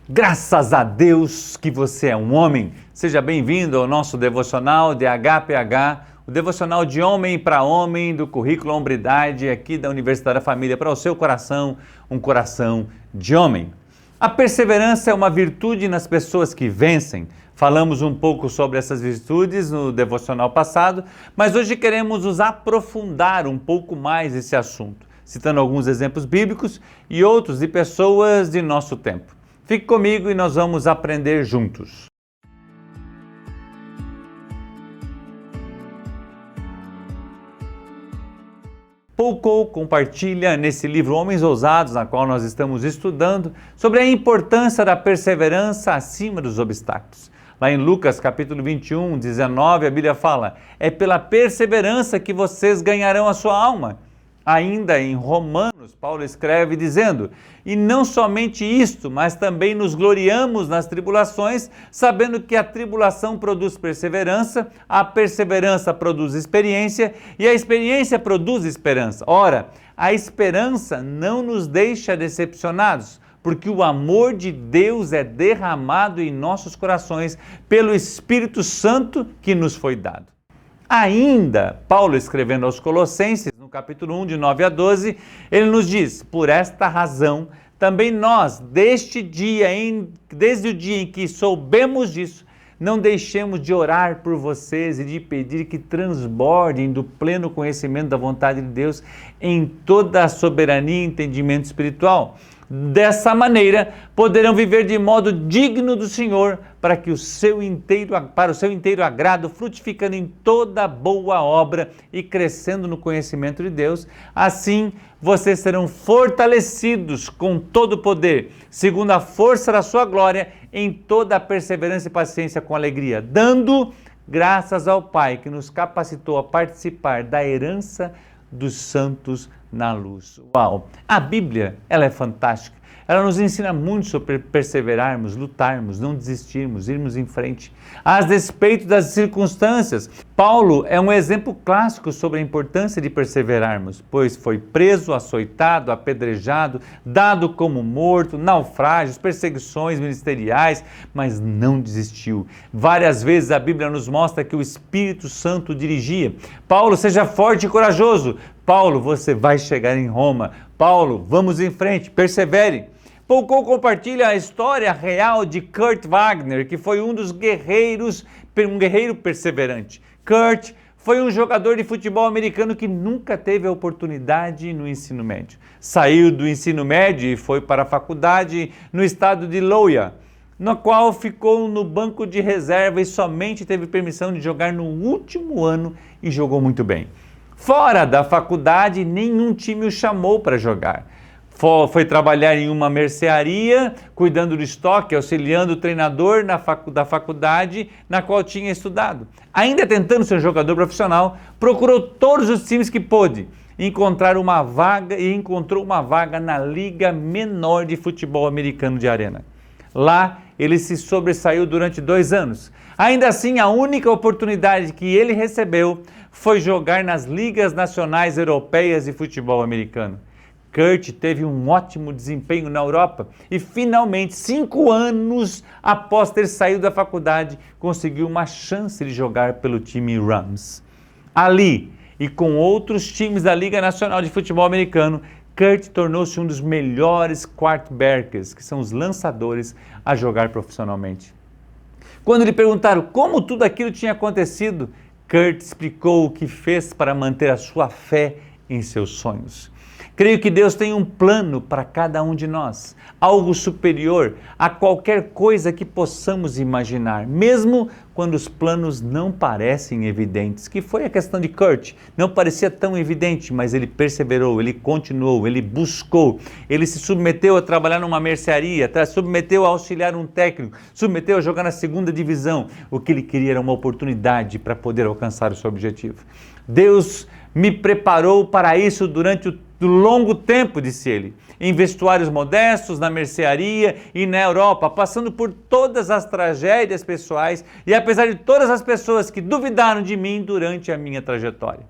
Graças a Deus que você é um homem. Seja bem-vindo ao nosso devocional de HPH, o devocional de homem para homem do currículo Hombridade aqui da Universidade da Família para o seu coração, um coração de homem. A perseverança é uma virtude nas pessoas que vencem. Falamos um pouco sobre essas virtudes no devocional passado, mas hoje queremos nos aprofundar um pouco mais esse assunto, citando alguns exemplos bíblicos e outros de pessoas de nosso tempo. Fique comigo e nós vamos aprender juntos. Paul Coe compartilha nesse livro Homens Ousados, na qual nós estamos estudando, sobre a importância da perseverança acima dos obstáculos. Lá em Lucas capítulo 21, 19, a Bíblia fala: é pela perseverança que vocês ganharão a sua alma. Ainda em Romanos, Paulo escreve dizendo: e não somente isto, mas também nos gloriamos nas tribulações, sabendo que a tribulação produz perseverança, a perseverança produz experiência e a experiência produz esperança. Ora, a esperança não nos deixa decepcionados, porque o amor de Deus é derramado em nossos corações pelo Espírito Santo que nos foi dado. Ainda, Paulo escrevendo aos Colossenses, no capítulo 1, de 9 a 12, ele nos diz: por esta razão, também nós, desde o dia em que soubemos disso, não deixemos de orar por vocês e de pedir que transbordem do pleno conhecimento da vontade de Deus em toda a soberania e entendimento espiritual. Dessa maneira, poderão viver de modo digno do Senhor, para o seu inteiro agrado, frutificando em toda boa obra e crescendo no conhecimento de Deus. Assim, vocês serão fortalecidos com todo o poder, segundo a força da sua glória, em toda a perseverança e paciência com alegria, dando graças ao Pai que nos capacitou a participar da herança dos santos na luz. Uau! A Bíblia, ela é fantástica. Ela nos ensina muito sobre perseverarmos, lutarmos, não desistirmos, irmos em frente, a despeito das circunstâncias. Paulo é um exemplo clássico sobre a importância de perseverarmos, pois foi preso, açoitado, apedrejado, dado como morto, naufrágios, perseguições ministeriais, mas não desistiu. Várias vezes a Bíblia nos mostra que o Espírito Santo dirigia. Paulo, seja forte e corajoso. Paulo, você vai chegar em Roma. Paulo, vamos em frente, persevere. Paul Coe compartilha a história real de Kurt Wagner, que foi um guerreiro perseverante. Kurt foi um jogador de futebol americano que nunca teve a oportunidade no ensino médio. Saiu do ensino médio e foi para a faculdade no estado de Iowa, no qual ficou no banco de reserva e somente teve permissão de jogar no último ano e jogou muito bem. Fora da faculdade, nenhum time o chamou para jogar. Foi trabalhar em uma mercearia, cuidando do estoque, auxiliando o treinador da faculdade na qual tinha estudado. Ainda tentando ser jogador profissional, procurou todos os times que pôde encontrar uma vaga e encontrou uma vaga na Liga Menor de Futebol Americano de Arena. Lá, ele se sobressaiu durante 2 anos. Ainda assim, a única oportunidade que ele recebeu foi jogar nas Ligas Nacionais Europeias de Futebol Americano. Kurt teve um ótimo desempenho na Europa e finalmente, 5 anos após ter saído da faculdade, conseguiu uma chance de jogar pelo time Rams. Ali, e com outros times da Liga Nacional de Futebol Americano, Kurt tornou-se um dos melhores quarterbacks, que são os lançadores, a jogar profissionalmente. Quando lhe perguntaram como tudo aquilo tinha acontecido, Kurt explicou o que fez para manter a sua fé em seus sonhos. Creio que Deus tem um plano para cada um de nós, algo superior a qualquer coisa que possamos imaginar, mesmo quando os planos não parecem evidentes, que foi a questão de Kurt. Não parecia tão evidente, mas ele perseverou, ele continuou, ele buscou, ele se submeteu a trabalhar numa mercearia, submeteu a auxiliar um técnico, submeteu a jogar na 2ª divisão. O que ele queria era uma oportunidade para poder alcançar o seu objetivo. Deus me preparou para isso durante o longo tempo, disse ele, em vestuários modestos, na mercearia e na Europa, passando por todas as tragédias pessoais e apesar de todas as pessoas que duvidaram de mim durante a minha trajetória.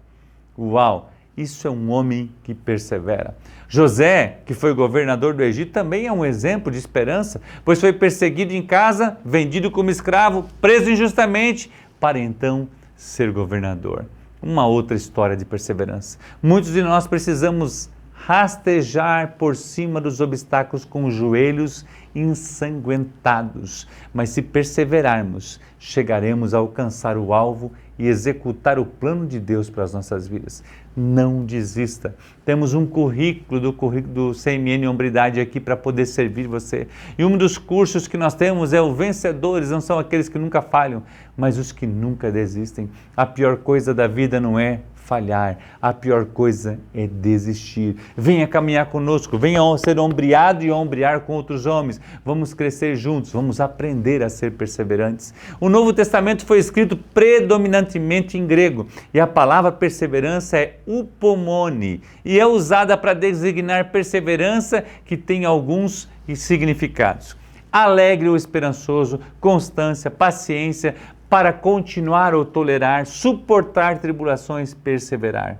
Uau! Isso é um homem que persevera. José, que foi governador do Egito, também é um exemplo de esperança, pois foi perseguido em casa, vendido como escravo, preso injustamente, para então ser governador. Uma outra história de perseverança. Muitos de nós precisamos rastejar por cima dos obstáculos com os joelhos ensanguentados, mas se perseverarmos, chegaremos a alcançar o alvo e executar o plano de Deus para as nossas vidas. Não desista. Temos um currículo do CMN Hombridade aqui para poder servir você. E um dos cursos que nós temos é o Vencedores, não são aqueles que nunca falham, mas os que nunca desistem. A pior coisa da vida não é falhar, a pior coisa é desistir. Venha caminhar conosco, venha ser ombreado e ombrear com outros homens. Vamos crescer juntos, vamos aprender a ser perseverantes. O Novo Testamento foi escrito predominantemente em grego e a palavra perseverança é upomone e é usada para designar perseverança que tem alguns significados. Alegre ou esperançoso, constância, paciência, para continuar ou tolerar, suportar tribulações, perseverar.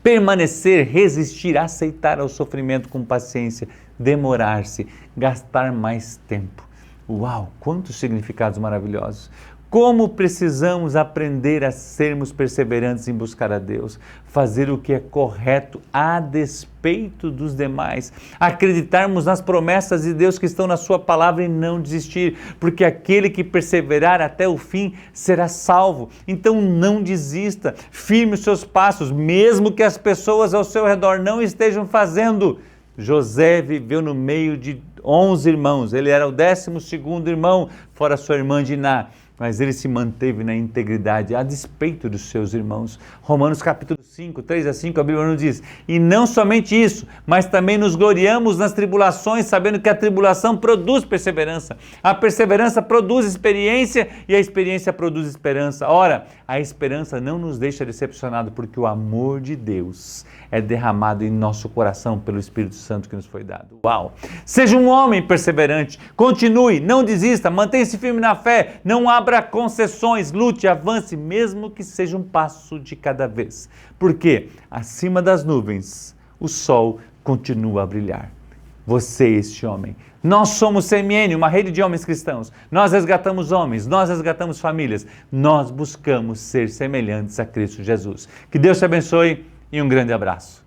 Permanecer, resistir, aceitar ao sofrimento com paciência, demorar-se, gastar mais tempo. Uau, quantos significados maravilhosos! Como precisamos aprender a sermos perseverantes em buscar a Deus, fazer o que é correto a despeito dos demais, acreditarmos nas promessas de Deus que estão na sua palavra e não desistir, porque aquele que perseverar até o fim será salvo. Então não desista, firme os seus passos, mesmo que as pessoas ao seu redor não estejam fazendo. José viveu no meio de 11 irmãos, ele era o 12º irmão, fora sua irmã Diná. Mas ele se manteve na integridade a despeito dos seus irmãos. Romanos capítulo 5, 3-5, a Bíblia nos diz: e não somente isso, mas também nos gloriamos nas tribulações, sabendo que a tribulação produz perseverança. A perseverança produz experiência e a experiência produz esperança. Ora, a esperança não nos deixa decepcionados, porque o amor de Deus é derramado em nosso coração pelo Espírito Santo que nos foi dado. Uau! Seja um homem perseverante, continue, não desista, mantenha-se firme na fé, não abra concessões, lute, avance, mesmo que seja um passo de cada vez. Porque acima das nuvens, o sol continua a brilhar. Você, este homem. Nós somos CMN, uma rede de homens cristãos. Nós resgatamos homens, nós resgatamos famílias. Nós buscamos ser semelhantes a Cristo Jesus. Que Deus te abençoe e um grande abraço.